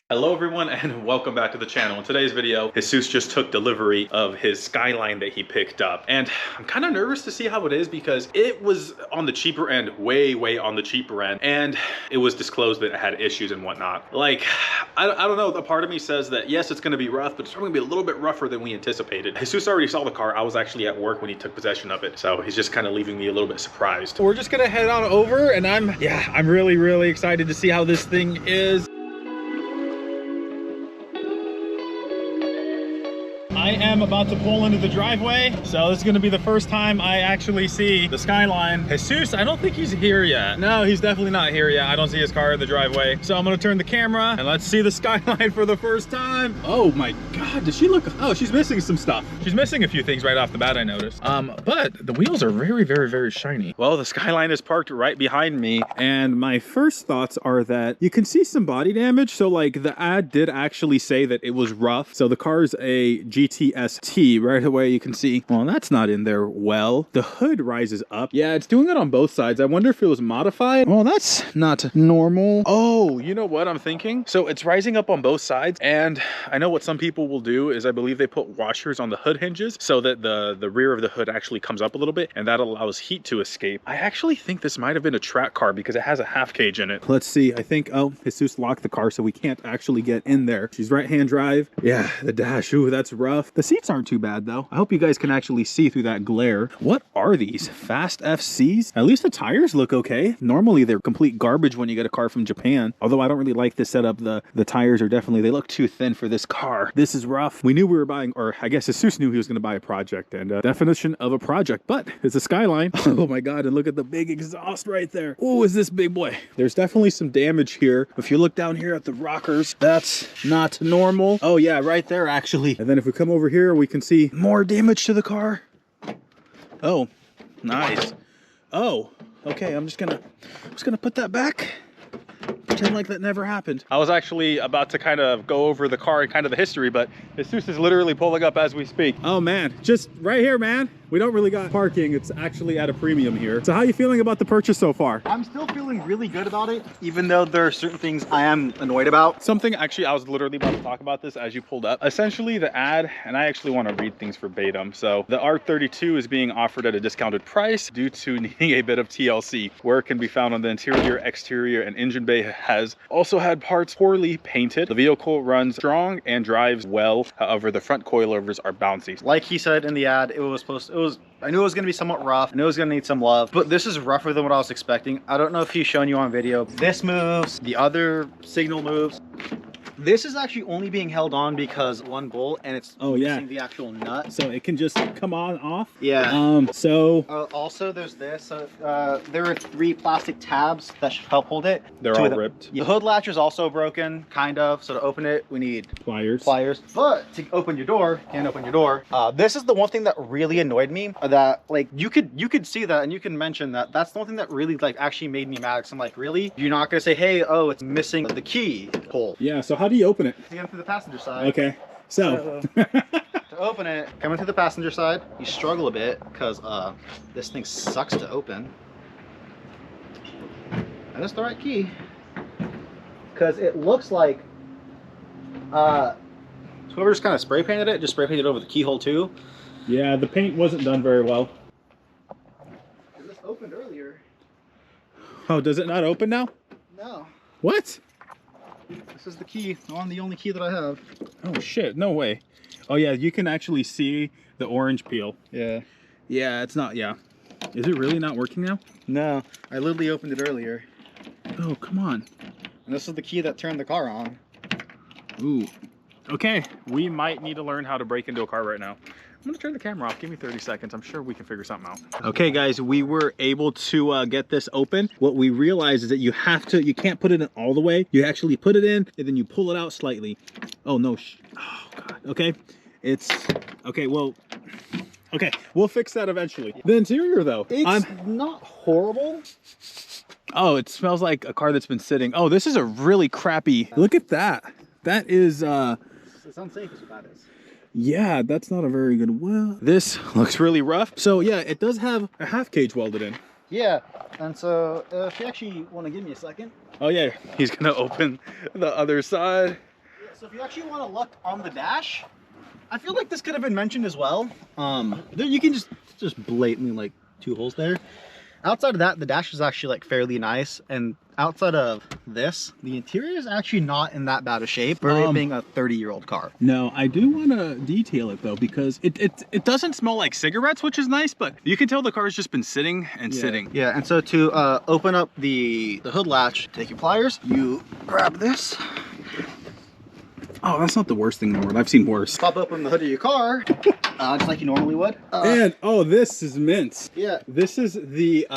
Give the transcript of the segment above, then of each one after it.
Hello everyone and welcome back to the channel. In today's video, Jesus just took delivery of his Skyline that he picked up. And I'm kind of nervous to see how it is because it was on the cheaper end, way on the cheaper end. And it was disclosed that it had issues and whatnot. Like, I don't know, a part of me says that yes, it's gonna be rough, but it's probably gonna be a little bit rougher than we anticipated. Jesus already saw the car. I was actually at work when he took possession of it. So he's just kind of leaving me a little bit surprised. We're just gonna head on over and I'm really excited to see how this thing is. I am about to pull into the driveway, so this is gonna be the first time I actually see the Skyline. Jesus, I don't think he's here yet. No, he's definitely not here yet. I don't see his car in the driveway. So I'm gonna turn the camera and let's see the Skyline for the first time. Oh my God, does she look, oh, she's missing some stuff. She's missing a few things right off the bat, I noticed. But the wheels are very shiny. Well, the Skyline is parked right behind me, and my first thoughts are that you can see some body damage. So like the ad did actually say that it was rough. So the car's a GTS-T. Right away you can see, well, that's not in there well. The hood rises up. Yeah, it's doing it on both sides. I wonder if it was modified. Well, that's not normal. Oh, you know what I'm thinking? So it's rising up on both sides, and I know what some people will do is I believe they put washers on the hood hinges so that the rear of the hood actually comes up a little bit, and that allows heat to escape. I actually think this might have been a track car because it has a half cage in it. Let's see. I think, oh, Jesus locked the car so we can't actually get in there. She's right-hand drive. Yeah, the dash. Ooh, that's rough. The seats aren't too bad though. I hope you guys can actually see through that glare. What are these? Fast FCs? At least the tires look okay. Normally they're complete garbage when you get a car from Japan. Although I don't really like this setup. The tires are definitely, they look too thin for this car. This is rough. We knew we were buying, or I guess Jesus knew he was going to buy a project, and definition of a project, but it's a Skyline. Oh my God, and look at the big exhaust right there. Oh, is this big boy? There's definitely some damage here. If you look down here at the rockers, that's not normal. Oh yeah, right there actually. And then if we come over here, we can see more damage to the car. Oh, nice. Oh, okay, I'm just gonna put that back. Pretend like that never happened. I was actually about to kind of go over the car and kind of the history, but Jesus is literally pulling up as we speak. Oh man, just right here, man. We don't really got parking. It's actually at a premium here. So how are you feeling about the purchase so far? I'm still feeling really good about it, even though there are certain things I am annoyed about. Something, actually, I was literally about to talk about this as you pulled up. Essentially, the ad, and I actually want to read things verbatim. So the R32 is being offered at a discounted price due to needing a bit of TLC. Where it can be found on the interior, exterior, and engine bay has also had parts poorly painted. The vehicle runs strong and drives well. However, the front coilovers are bouncy. Like he said in the ad, I knew it was going to be somewhat rough. I knew it was going to need some love, but this is rougher than what I was expecting. I don't know if he's shown you on video. This moves, the other signal moves. This is actually only being held on because one bolt, and it's missing the actual nut. So it can just come on off? Yeah. Also, there's this. So, there are 3 plastic tabs that should help hold it. They're all ripped. The hood latch is also broken, kind of. So to open it, we need pliers. But to open your door, can't open your door. This is the one thing that really annoyed me. That like you could see that and you can mention that. That's the one thing that really like actually made me mad. Cause I'm like, really? You're not gonna say, hey, oh, it's missing the key hole. Yeah. So how do you open it? You get through the passenger side. Okay. So to open it, coming through the passenger side, you struggle a bit because this thing sucks to open. And it's the right key. Because it looks like whoever just kind of spray painted it, just spray painted over the keyhole too. Yeah, the paint wasn't done very well. This opened earlier. Oh, does it not open now? No. What? This is the key, the only key that I have. Oh shit, no way. Oh yeah, you can actually see the orange peel. Yeah. Yeah, it's not, yeah. Is it really not working now? No, I literally opened it earlier. Oh, come on. And this is the key that turned the car on. Ooh. Okay, we might need to learn how to break into a car right now. I'm gonna turn the camera off. Give me 30 seconds. I'm sure we can figure something out. Okay, guys, we were able to get this open. What we realized is that you can't put it in all the way. You actually put it in and then you pull it out slightly. Oh, no. Oh, God. Okay. Okay, well, okay. We'll fix that eventually. The interior, though. It's not horrible. Oh, it smells like a car that's been sitting. Oh, this is a really crappy. Look at that. That is, It's unsafe is what that is. Yeah, that's not a very good weld. This looks really rough. So yeah, it does have a half cage welded in. Yeah, and so if you actually want to give me a second. Oh yeah, he's gonna open the other side. Yeah, so if you actually want to look on the dash, I feel like this could have been mentioned as well. There you can just blatantly like 2 holes there. Outside of that, the dash is actually like fairly nice, and outside of this, the interior is actually not in that bad a shape for it being a 30-year-old car. No, I do want to detail it though, because it doesn't smell like cigarettes, which is nice, but you can tell the car's just been sitting and sitting. Yeah, and so to open up the hood latch, take your pliers, you grab this. Oh, that's not the worst thing in the world. I've seen worse. Pop open the hood of your car, just like you normally would. And oh, this is mint. Yeah. This is the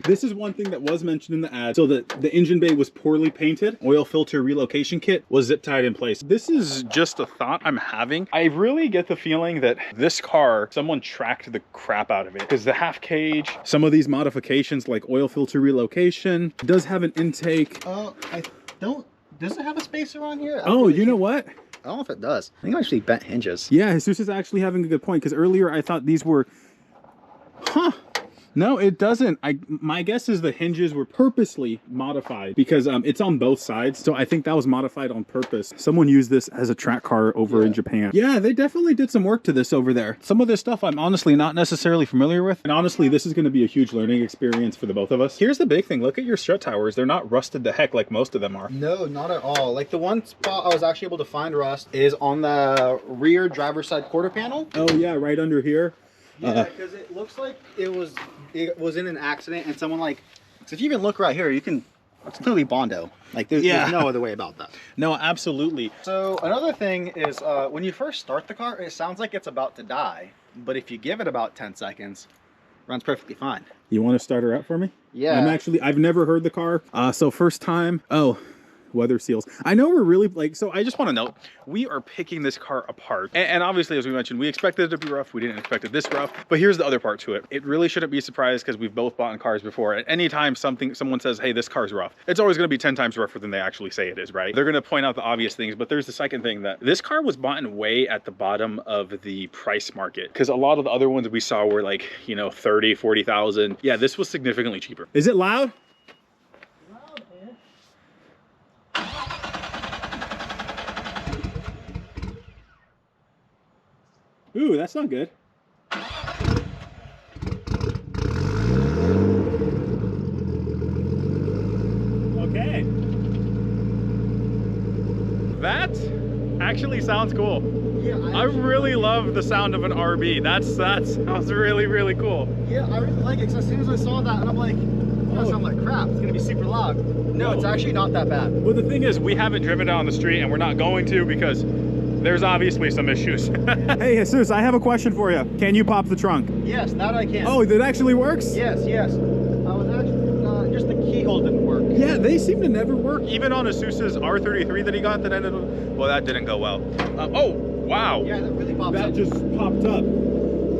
this is one thing that was mentioned in the ad. So the engine bay was poorly painted. Oil filter relocation kit was zip tied in place. This is just a thought I'm having. I really get the feeling that this car, someone tracked the crap out of it, because the half cage, some of these modifications like oil filter relocation, does have an intake. I don't. Does it have a spacer on here? Oh, you know what? I don't know if it does. I think it actually bent hinges. Yeah, Jesus is actually having a good point, because earlier I thought these were, no, it doesn't. My guess is the hinges were purposely modified because it's on both sides. So I think that was modified on purpose. Someone used this as a track car over in Japan. Yeah, they definitely did some work to this over there. Some of this stuff I'm honestly not necessarily familiar with. And honestly, this is going to be a huge learning experience for the both of us. Here's the big thing. Look at your strut towers. They're not rusted to heck like most of them are. No, not at all. Like the one spot I was actually able to find rust is on the rear driver's side quarter panel. Oh yeah, right under here. Yeah, because it looks like it was in an accident, and someone like, so if you even look right here, you can, it's clearly Bondo. Like there's no other way about that. No, absolutely. So another thing is when you first start the car, it sounds like it's about to die, but if you give it about 10 seconds, it runs perfectly fine. You want to start her up for me? Yeah. I've never heard the car. So first time. Oh, weather seals. I know we're really like, so I just want to note, we are picking this car apart. And obviously, as we mentioned, we expected it to be rough. We didn't expect it this rough. But here's the other part to it. It really shouldn't be surprised because we've both bought in cars before. At any time someone says, hey, this car's rough, it's always going to be 10 times rougher than they actually say it is, right? They're going to point out the obvious things. But there's the second thing, that this car was bought in way at the bottom of the price market, because a lot of the other ones we saw were like, you know, 30, 40,000. Yeah, this was significantly cheaper. Is it loud? Ooh, that's not good. Okay. That actually sounds cool. Yeah, I really love the sound of an RB. That sounds really, really cool. Yeah, I really like it, because as soon as I saw that, and I'm like, it's gonna sound like crap. It's gonna be super loud. No, it's actually not that bad. Well, the thing is, we haven't driven down the street, and we're not going to, because there's obviously some issues. Hey, Jesus, I have a question for you. Can you pop the trunk? Yes, that I can. Oh, it actually works? Yes, yes. I was actually, just the keyhole didn't work. Yeah, they seem to never work. Even on Asus's R33 that he got that ended up, well, that didn't go well. Oh, wow. Yeah, that really popped up. That just popped up.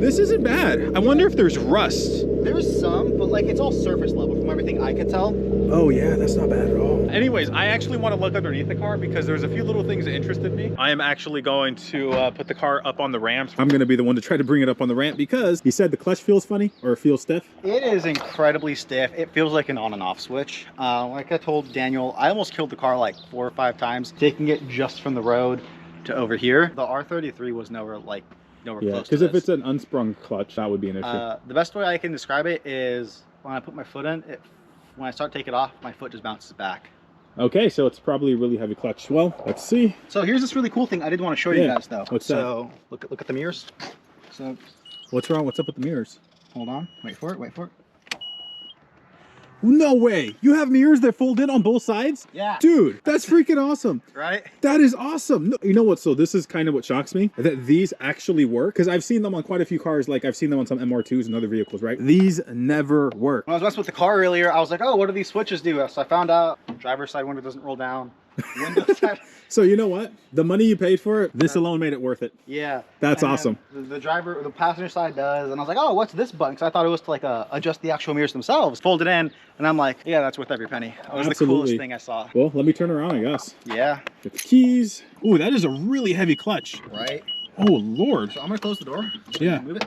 This isn't bad. I wonder if there's rust. There's some, but like it's all surface level from everything I could tell. Oh yeah, that's not bad at all. Anyways, I actually want to look underneath the car because there's a few little things that interested me. I am actually going to put the car up on the ramps. I'm going to be the one to try to bring it up on the ramp because he said the clutch feels funny or feels stiff. It is incredibly stiff. It feels like an on and off switch. Like I told Daniel, I almost killed the car like 4 or 5 times, taking it just from the road to over here. The R33 was nowhere close to this. Because if it's an unsprung clutch, that would be an issue. The best way I can describe it is when I put my foot in, when I start taking it off, my foot just bounces back. Okay, so it's probably a really heavy clutch. Well, let's see. So here's this really cool thing I did want to show you guys though. What's that? So look at the mirrors. So what's wrong? What's up with the mirrors? Hold on. Wait for it. No way! You have mirrors that fold in on both sides? Yeah. Dude, that's freaking awesome. Right? That is awesome. No, you know what? So this is kind of what shocks me, that these actually work. Because I've seen them on quite a few cars. Like I've seen them on some MR2s and other vehicles, right? These never work. When I was messing with the car earlier, I was like, oh, what do these switches do? So I found out driver's side window doesn't roll down. Window side. So you know what? The money you paid for it, this alone made it worth it. Yeah. That's awesome. The passenger side does. And I was like, oh, what's this button? Because I thought it was to like adjust the actual mirrors themselves. Fold it in. And I'm like, yeah, that's worth every penny. That was the coolest thing I saw. Well, let me turn around, I guess. Yeah. Get the keys. Ooh, that is a really heavy clutch. Right. Oh, Lord. So I'm gonna close the door. Yeah. Move it.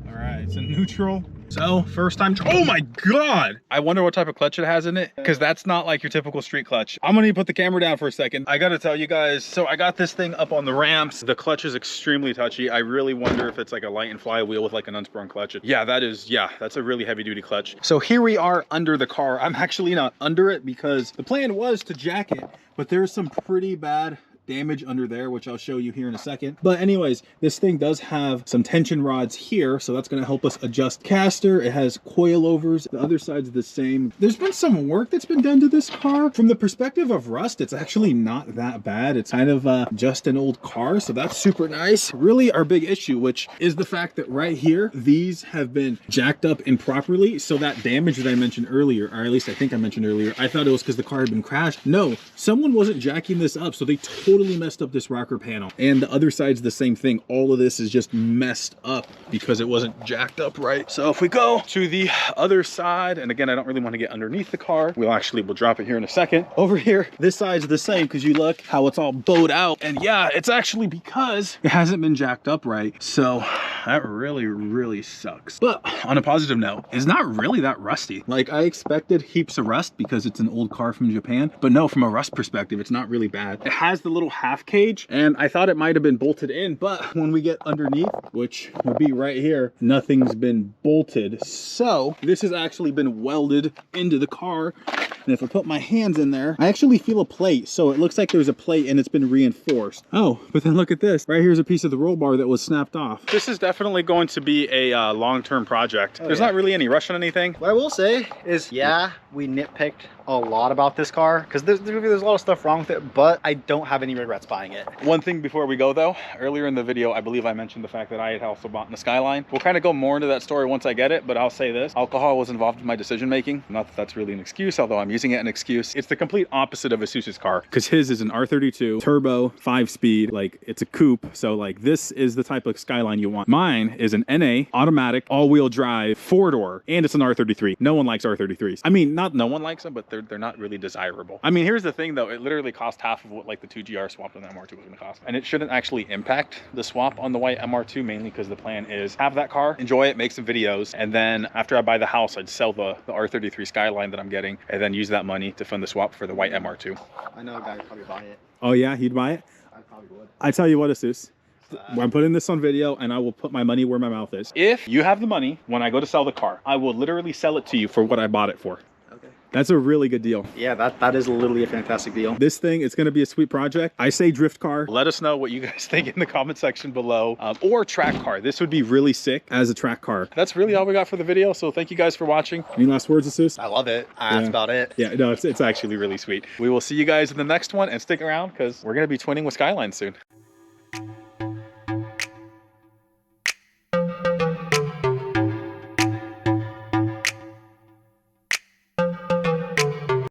All right, it's in neutral. So first time, oh my God. I wonder what type of clutch it has in it, because that's not like your typical street clutch. I'm gonna need to put the camera down for a second. I gotta tell you guys, so I got this thing up on the ramps. The clutch is extremely touchy. I really wonder if it's like a light and flywheel with like an unsprung clutch. Yeah, that's a really heavy duty clutch. So here we are under the car. I'm actually not under it because the plan was to jack it, but there's some pretty bad damage under there, which I'll show you here in a second. But anyways, this thing does have some tension rods here, so that's going to help us adjust caster. It has coilovers. The other side's the same. There's been some work that's been done to this car. From the perspective of rust, it's actually not that bad. It's kind of just an old car, so that's super nice. Really, our big issue, which is the fact that right here, these have been jacked up improperly. So that damage that I mentioned earlier, or at least I think I mentioned earlier, I thought it was because the car had been crashed. No, someone wasn't jacking this up, so they totally messed up this rocker panel. And the other side's the same thing. All of this is just messed up because it wasn't jacked up right. So if we go to the other side, and again, I don't really want to get underneath the car. We'll drop it here in a second. Over here, this side's the same because you look how it's all bowed out. And yeah, it's actually because it hasn't been jacked up right. So that really, really sucks. But on a positive note, it's not really that rusty. Like I expected heaps of rust because it's an old car from Japan. But no, from a rust perspective, it's not really bad. It has the little half cage, and I thought it might have been bolted in, but when we get underneath, which would be right here, nothing's been bolted. So this has actually been welded into the car. And if I put my hands in there, I actually feel a plate. So it looks like there's a plate and it's been reinforced. Oh, but then look at this. Right here's a piece of the roll bar that was snapped off. This is definitely going to be a long-term project. There's not really any rush on anything. What I will say is, yeah, we nitpicked a lot about this car because there's a lot of stuff wrong with it, but I don't have any regrets buying it. One thing before we go though, earlier in the video, I believe I mentioned the fact that I had also bought the Skyline. We'll kind of go more into that story once I get it, but I'll say this. Alcohol was involved in my decision making. Not that that's really an excuse, although I'm using it as an excuse. It's the complete opposite of Isuzu's car because his is an R32 turbo 5-speed, like it's a coupe. So like this is the type of Skyline you want. Mine is an NA automatic all-wheel drive 4-door, and it's an R33. No one likes R33s. I mean, not no one likes them, but they're not really desirable. I mean, here's the thing though, it literally cost half of what like the 2GR swap on the MR2 was going to cost, and it shouldn't actually impact the swap on the white MR2, mainly because the plan is have that car, enjoy it, make some videos, and then after I buy the house, I'd sell the R33 Skyline that I'm getting, and then use that money to fund the swap for the white MR2. I know a guy would probably buy it. Oh yeah, he'd buy it? I probably would. I tell you what, Asus, I'm putting this on video and I will put my money where my mouth is. If you have the money, when I go to sell the car, I will literally sell it to you for what I bought it for. Okay. That's a really good deal. Yeah, that is literally a fantastic deal. This thing, it's going to be a sweet project. I say drift car. Let us know what you guys think in the comment section below. Or track car. This would be really sick as a track car. That's really all we got for the video. So thank you guys for watching. Any last words, Asus? I love it. That's about it. Yeah, no, it's actually really sweet. We will see you guys in the next one, and stick around because we're going to be twinning with Skyline soon.